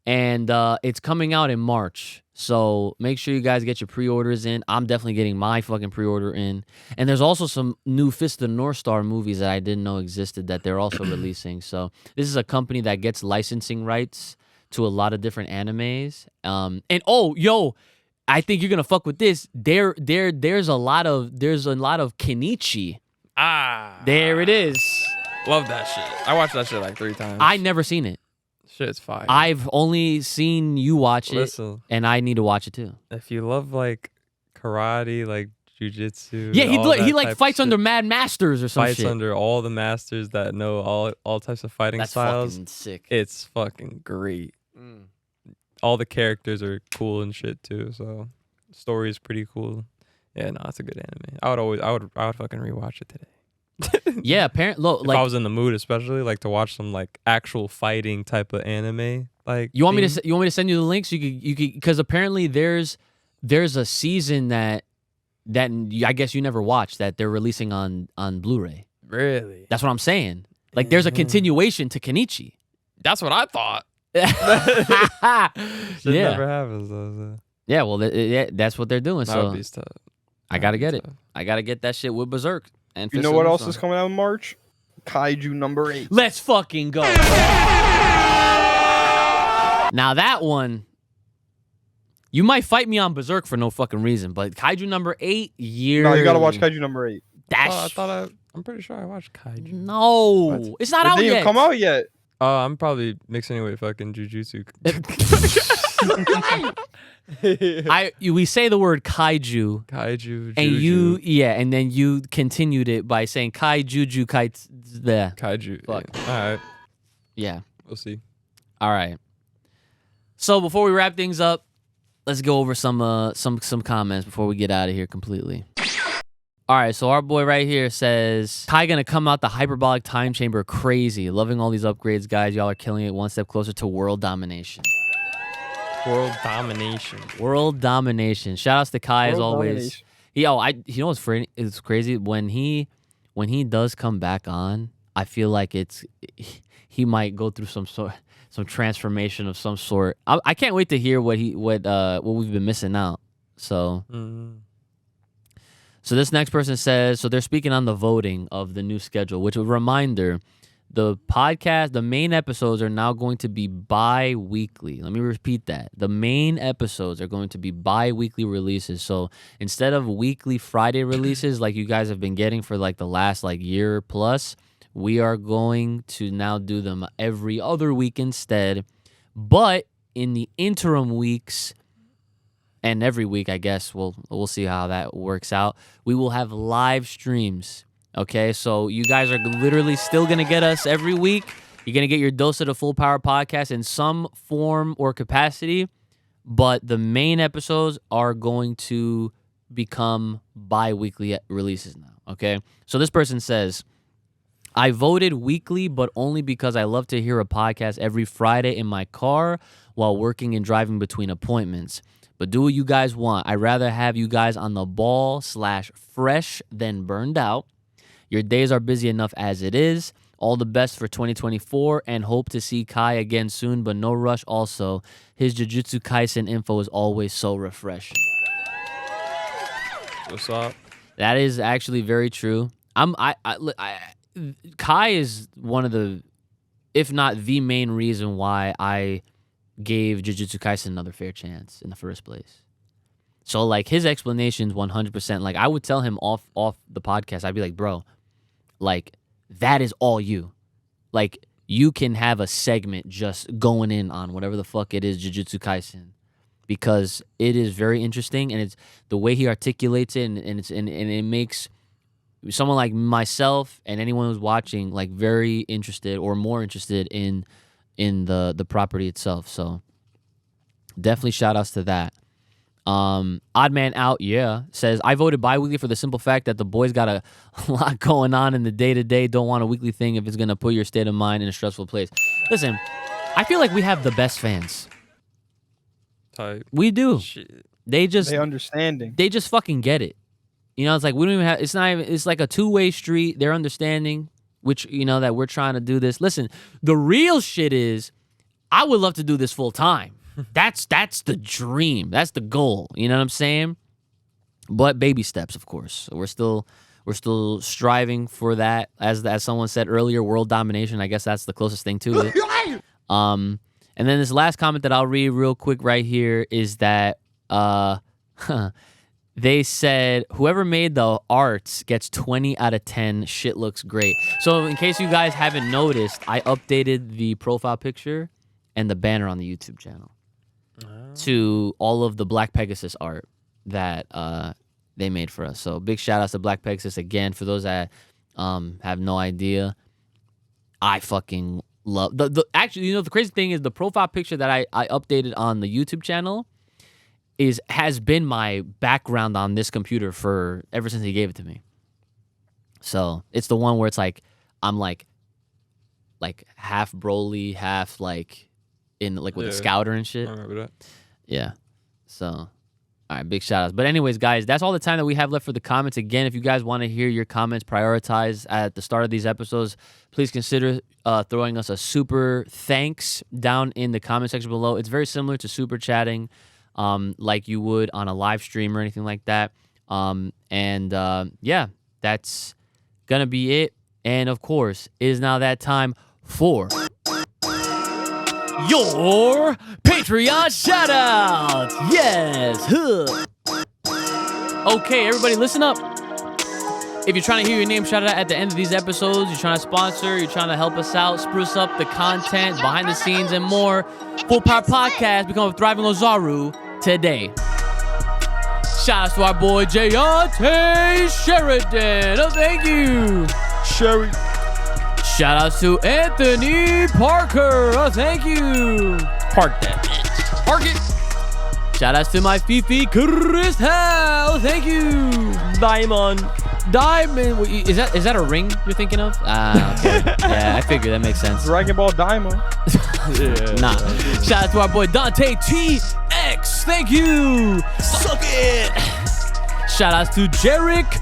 and it's coming out in March. So make sure you guys get your pre-orders in. I'm definitely getting my fucking pre-order in. And there's also some new Fist of the North Star movies that I didn't know existed that they're also releasing. So this is a company that gets licensing rights to a lot of different animes. And oh, yo, I think you're gonna fuck with this. There's a lot of Kenichi. There it is. Love that shit. I watched that shit like 3 times. I never seen it. Shit's fire. I've only seen you watch it, Listen, and I need to watch it too. if you love like karate, like jujitsu, Yeah, all that he like type of fights shit, under mad masters or some fights shit. under all the masters that know all types of fighting That's styles. fucking sick. It's fucking great. All the characters are cool and shit too. So story is pretty cool. Yeah, no, it's a good anime. I would fucking rewatch it today. Yeah, apparently, If I was in the mood, especially like to watch some like actual fighting type of anime. Like you want me theme. to send you the links? You could because apparently there's a season that I guess you never watched that they're releasing on Blu-ray. Really? That's what I'm saying. Like there's a continuation to Kenichi. That's what I thought. Yeah. Shit never happens though. So. Yeah, well, that's what they're doing. That So would be tough. I gotta get it. I gotta get that shit with Berserk. And You know what else is coming out in March? Kaiju number 8. Let's fucking go. Now that one, you might fight me on Berserk for no fucking reason, but Kaiju number 8, year. No, you gotta watch Kaiju number 8. I'm pretty sure I watched Kaiju. No, What? it's not It out didn't yet. even come out yet. I'm probably mixing it with fucking Jujutsu. We say the word kaiju, Kaiju, and and then you continued it by saying kaiju, there. Kaiju. Fuck. Yeah. All right, Yeah. we'll see. All right. So before we wrap things up, let's go over some comments before we get out of here completely. All right, so our boy right here says, Kai gonna come out the hyperbolic time chamber crazy. Loving all these upgrades, guys. Y'all are killing it one step closer to world domination. World domination. World domination. Shout outs to Kai as World always. domination. You know what's it's crazy? When he does come back on, I feel like he might go through some transformation of some sort. I can't wait to hear what we've been missing out. So So this next person says, so they're speaking on the voting of the new schedule, which a reminder, the main episodes are now going to be bi-weekly. Let me repeat that. The main episodes are going to be bi-weekly releases. So instead of weekly Friday releases like you guys have been getting for like the last like year plus, we are going to now do them every other week instead. But in the interim weeks, and every week, I guess, we'll see how that works out, we will have live streams, okay? So you guys are literally still going to get us every week. You're going to get your dose of the Full Power Podcast in some form or capacity, but the main episodes are going to become bi-weekly releases now, okay? So this person says, I voted weekly, but only because I love to hear a podcast every Friday in my car while working and driving between appointments. But do what you guys want. I'd rather have you guys on the ball / fresh than burned out. Your days are busy enough as it is. All the best for 2024 and hope to see Kai again soon, but no rush also. His Jujutsu Kaisen info is always so refreshing. What's up? That is actually very true. Kai is one of the, if not the main reason why I gave Jujutsu Kaisen another fair chance in the first place. So like his explanations 100%, like I would tell him off the podcast, I'd be like, bro, like that is all you. Like you can have a segment just going in on whatever the fuck it is Jujutsu Kaisen, because it is very interesting and it's the way he articulates it and it makes someone like myself and anyone who's watching like very interested or more interested in the property itself. So definitely shout outs to that. Odd Man Out, says, I voted bi-weekly for the simple fact that the boys got a lot going on in the day-to-day. Don't want a weekly thing if it's going to put your state of mind in a stressful place. Listen, I feel like we have the best fans. Type. We do. Shit. They understanding. They just fucking get it. You know, it's like we don't even have, it's like a two-way street. They're understanding, which, you know, that we're trying to do this. Listen, the real shit is I would love to do this full time. That's the dream. That's the goal. You know what I'm saying? But baby steps, of course. We're still striving for that. As someone said earlier, world domination. I guess that's the closest thing to it. And then this last comment that I'll read real quick right here is that they said whoever made the arts gets 20 out of 10. Shit looks great. So in case you guys haven't noticed, I updated the profile picture and the banner on the YouTube channel to all of the Black Pegasus art that they made for us. So big shout outs to Black Pegasus again. For those that have no idea, I fucking love the actually, you know, the crazy thing is the profile picture that I updated on the YouTube channel has been my background on this computer for ever since he gave it to me. So it's the one where it's like I'm like half Broly, half like in like with a scouter and shit. I remember that. Yeah. So, all right, big shout outs. But anyways, guys, that's all the time that we have left for the comments. Again, if you guys want to hear your comments prioritized at the start of these episodes, please consider throwing us a super thanks down in the comment section below. It's very similar to super chatting. like you would on a live stream or anything like that. Yeah, that's gonna be it. And of course, it is now that time for your Patreon shoutouts. Yes. Huh. Okay, everybody, listen up. If you're trying to hear your name shouted out at the end of these episodes, you're trying to sponsor, you're trying to help us out, spruce up the content, behind the scenes, and more, Full Power Podcast, become a thriving Ozaru today. Shout out to our boy Jayante Sheridan. Oh, thank you. Sherry. Shout out to Anthony Parker. Oh, thank you. Park that bitch. Park it. Shout outs to my Fifi Crystal. Oh, thank you. Diamond. Is that a ring you're thinking of? Okay. Yeah, I figure that makes sense. Dragon Ball Diamond. Yeah. Nah. Shout out to our boy Dante TX. Thank you. Suck it. Shout outs to Jarek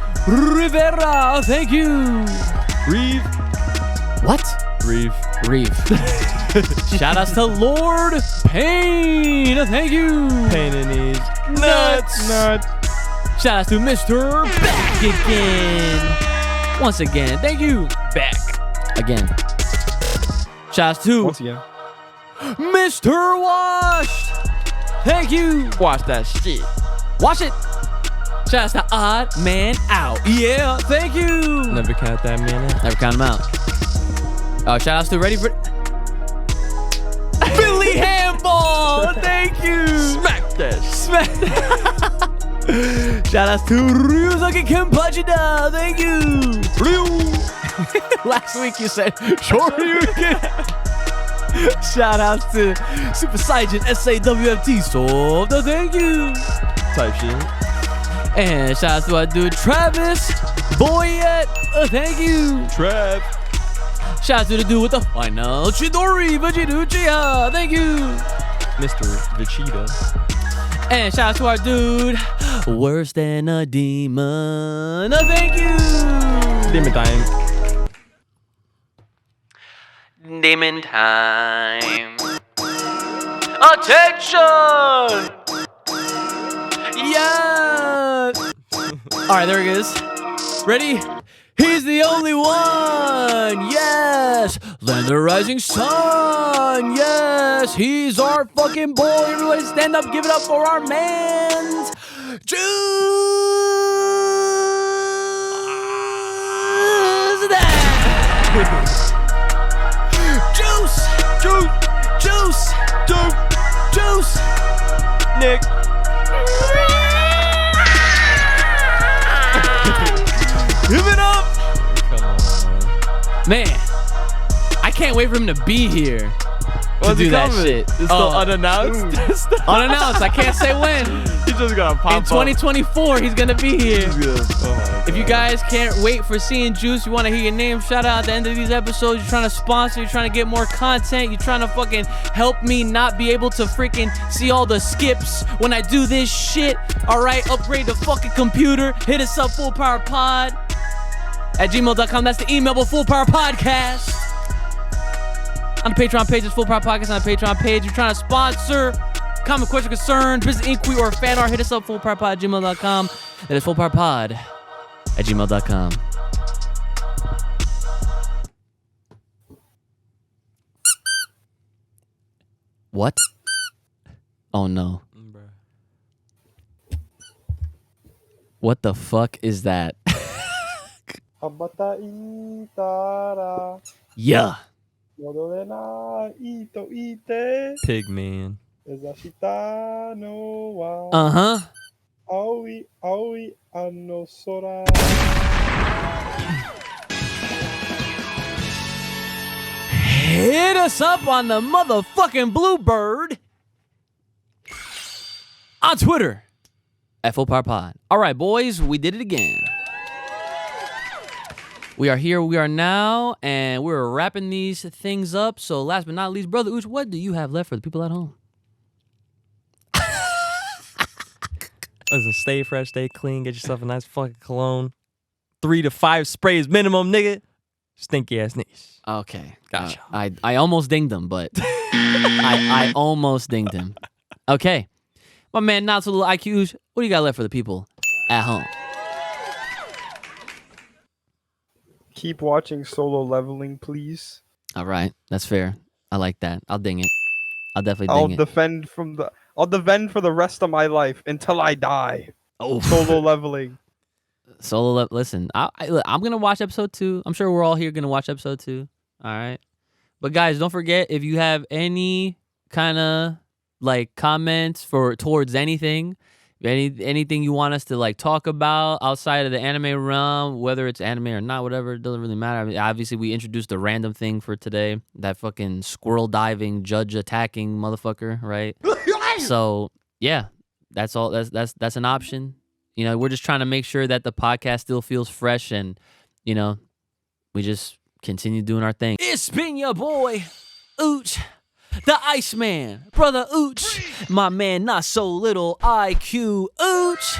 Rivera. Oh, thank you. Reeve. What? Reeve. Shout outs to Lord Payne. Oh, thank you. Pain in knees. Nuts. Shout outs to Mr. Back again. Once again. Thank you. Back again. Shout outs to Once again. Mr. Washed. Thank you. Watch that shit. Wash it. Shout outs to Odd Man Out. Yeah. Thank you. Never count that man out. Never count him out. Shout outs to Ready for Billy Handball. Thank you. Smack that. Shout outs to Ryuzuki Kenpachida. Thank you. Ryu. Last week you said Shoryuken. Shout outs to Super Saiyan SAWFT Soft. Thank you. Type shit. And shout outs to our dude Travis Boyette. Thank you. Trap. Shout out to the dude with the final Chidori Vajiduchiya. Thank you. Mr. Vegeta. And shout out to our dude, Worse Than a Demon. Thank you. Demon time. Demon time. Attention! Yeah! Alright, there he is. Ready? He's the only one! Yes! Land the rising sun! Yes! He's our fucking boy! Everybody stand up, give it up for our mans! Juice! Juice! Nick. Give it up! Come on. Man, I can't wait for him to be here to When's do he that coming? shit. It's still unannounced. Unannounced. I can't say when. He's just gonna pop In 2024, he's gonna be here. Oh If you guys can't wait for seeing Juice, you want to hear your name shout out at the end of these episodes, you're trying to sponsor, you're trying to get more content, you're trying to fucking help me not be able to freaking see all the skips when I do this shit. All right, upgrade the fucking computer. Hit us up, fullpowerpod at gmail.com. That's the email, but Full Power Podcast. On the Patreon page, it's Full Power Podcast on the Patreon page. You're trying to sponsor, comment, question, concern, business inquiry, or fan art, hit us up, fullpowerpod at gmail.com. That is fullpowerpod at gmail.com. What? Oh no. What the fuck is that? Yeah. Pigman. Uh-huh. Hit us up on the motherfucking Bluebird on Twitter at Full Power Pod. All right, boys, we did it again. We are here, we are now, and we're wrapping these things up. So last but not least, Brother Ooch, what do you have left for the people at home? Listen, stay fresh, stay clean, get yourself a nice fucking cologne. 3 to 5 sprays minimum, nigga. Stinky ass knees. Okay. Gotcha. I almost dinged him, but I almost dinged him. Okay. My man, not so little IQs. What do you got left for the people at home? Keep watching Solo Leveling, please. All right, that's fair. I like that. I'll ding it. I'll definitely I'll ding it. defend for the rest of my life until I die. Oh, Solo Leveling. Listen, I'm gonna watch episode 2. I'm sure we're all here gonna watch episode 2. All right, but guys, don't forget, if you have any kind of like comments towards anything, anything you want us to like talk about outside of the anime realm, whether it's anime or not, whatever, it doesn't really matter. I mean, obviously we introduced a random thing for today, that fucking squirrel diving, judge attacking motherfucker, right? So yeah, that's all. That's an option. You know, we're just trying to make sure that the podcast still feels fresh, and you know, we just continue doing our thing. It's been your boy, Ooch, the Iceman, brother Ooch, my man, not so little IQ Ooch.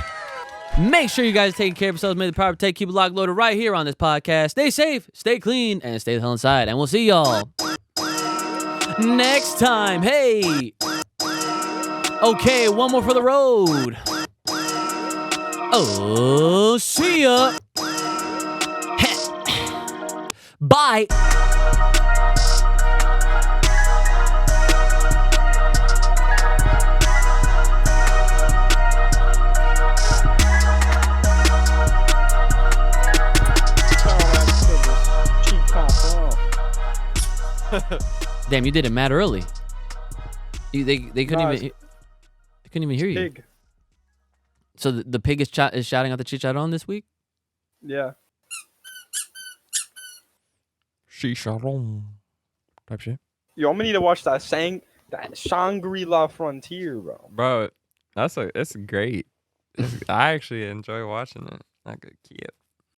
Make sure you guys are taking care of yourselves. May the power take, keep it locked, loaded right here on this podcast. Stay safe, stay clean, and stay the hell inside. And we'll see y'all next time. Hey. Okay, one more for the road. Oh, see ya. Bye. Damn, you did it mad early. They couldn't even hear you. Pig. So the pig is shouting out the chicharron this week? Yeah. Chicharron. Type shit. Yo, I'm gonna need to watch that Shangri-La Frontier, bro. Bro, it's great. I actually enjoy watching it. Not good kid.